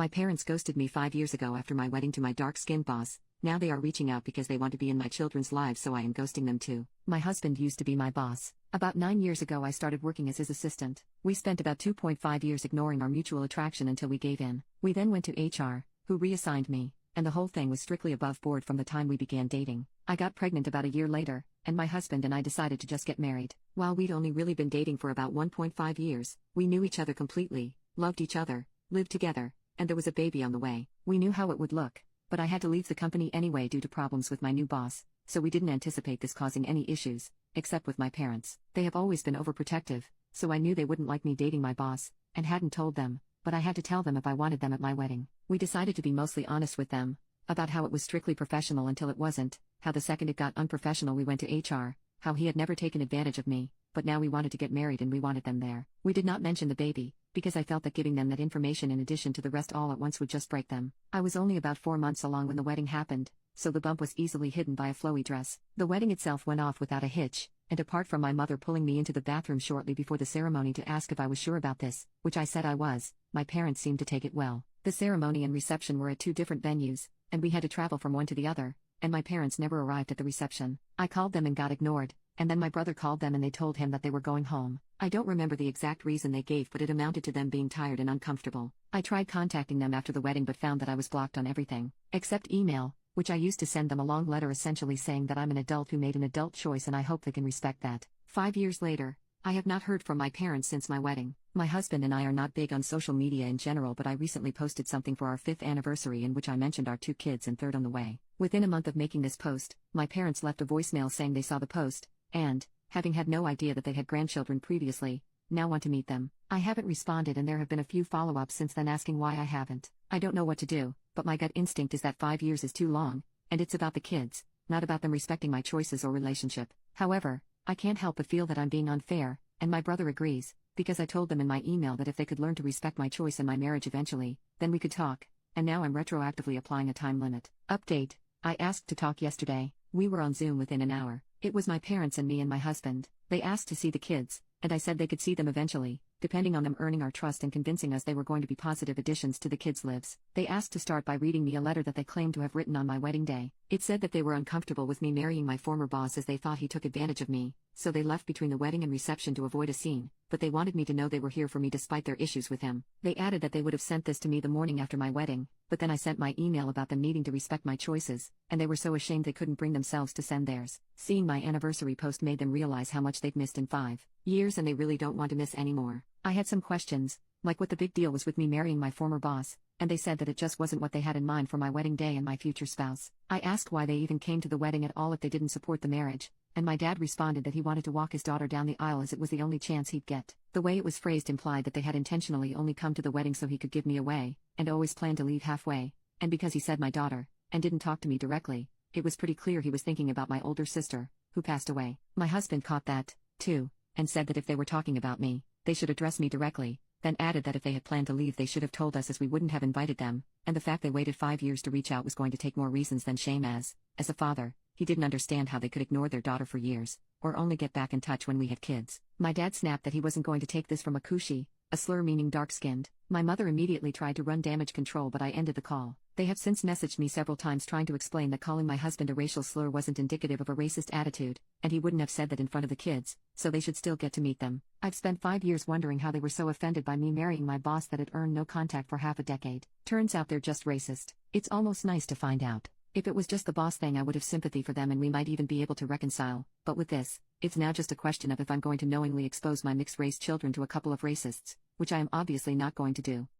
My parents ghosted me 5 years ago after my wedding to my dark-skinned boss. Now they are reaching out because they want to be in my children's lives, so I am ghosting them too. My husband used to be my boss. About 9 years ago I started working as his assistant. We spent about 2.5 years ignoring our mutual attraction until we gave in. We then went to HR, who reassigned me, and the whole thing was strictly above board from the time we began dating. I got pregnant about a year later, and my husband and I decided to just get married. While we'd only really been dating for about 1.5 years, we knew each other completely, loved each other, lived together, and there was a baby on the way. We knew how it would look, but I had to leave the company anyway due to problems with my new boss, so we didn't anticipate this causing any issues, except with my parents. They have always been overprotective, so I knew they wouldn't like me dating my boss, and hadn't told them, but I had to tell them if I wanted them at my wedding. We decided to be mostly honest with them about how it was strictly professional until it wasn't, how the second it got unprofessional we went to HR, how he had never taken advantage of me, but now we wanted to get married and we wanted them there. We did not mention the baby, because I felt that giving them that information in addition to the rest all at once would just break them. I was only about 4 months along when the wedding happened, so the bump was easily hidden by a flowy dress. The wedding itself went off without a hitch, and apart from my mother pulling me into the bathroom shortly before the ceremony to ask if I was sure about this, which I said I was, my parents seemed to take it well. The ceremony and reception were at 2 different venues, and we had to travel from one to the other, and my parents never arrived at the reception. I called them and got ignored, and then my brother called them and they told him that they were going home. I don't remember the exact reason they gave, but it amounted to them being tired and uncomfortable. I tried contacting them after the wedding but found that I was blocked on everything, except email, which I used to send them a long letter essentially saying that I'm an adult who made an adult choice and I hope they can respect that. 5 years later, I have not heard from my parents since my wedding. My husband and I are not big on social media in general, but I recently posted something for our 5th anniversary in which I mentioned our 2 kids and third on the way. Within a month of making this post, my parents left a voicemail saying they saw the post, and, having had no idea that they had grandchildren previously, now want to meet them. I haven't responded and there have been a few follow-ups since then asking why I haven't. I don't know what to do, but my gut instinct is that 5 years is too long, and it's about the kids, not about them respecting my choices or relationship. However, I can't help but feel that I'm being unfair, and my brother agrees, because I told them in my email that if they could learn to respect my choice and my marriage eventually, then we could talk, and now I'm retroactively applying a time limit. Update: I asked to talk yesterday. We were on Zoom within an hour. It was my parents and me and my husband. They asked to see the kids, and I said they could see them eventually, depending on them earning our trust and convincing us they were going to be positive additions to the kids' lives. They asked to start by reading me a letter that they claimed to have written on my wedding day. It said that they were uncomfortable with me marrying my former boss as they thought he took advantage of me, so they left between the wedding and reception to avoid a scene, but they wanted me to know they were here for me despite their issues with him. They added that they would have sent this to me the morning after my wedding, but then I sent my email about them needing to respect my choices, and they were so ashamed they couldn't bring themselves to send theirs. Seeing my anniversary post made them realize how much they've missed in 5 years and they really don't want to miss anymore. I had some questions, like what the big deal was with me marrying my former boss, and they said that it just wasn't what they had in mind for my wedding day and my future spouse. I asked why they even came to the wedding at all if they didn't support the marriage, and my dad responded that he wanted to walk his daughter down the aisle as it was the only chance he'd get. The way it was phrased implied that they had intentionally only come to the wedding so he could give me away, and always planned to leave halfway, and because he said my daughter, and didn't talk to me directly, it was pretty clear he was thinking about my older sister, who passed away. My husband caught that, too, and said that if they were talking about me, they should address me directly, then added that if they had planned to leave they should have told us as we wouldn't have invited them, and the fact they waited 5 years to reach out was going to take more reasons than shame as a father, he didn't understand how they could ignore their daughter for years, or only get back in touch when we had kids. My dad snapped that he wasn't going to take this from a kushi, a slur meaning dark-skinned. My mother immediately tried to run damage control but I ended the call. They have since messaged me several times trying to explain that calling my husband a racial slur wasn't indicative of a racist attitude, and he wouldn't have said that in front of the kids, so they should still get to meet them. I've spent 5 years wondering how they were so offended by me marrying my boss that it earned no contact for half a decade. Turns out they're just racist. It's almost nice to find out. If it was just the boss thing I would have sympathy for them and we might even be able to reconcile, but with this, it's now just a question of if I'm going to knowingly expose my mixed-race children to a couple of racists, which I am obviously not going to do.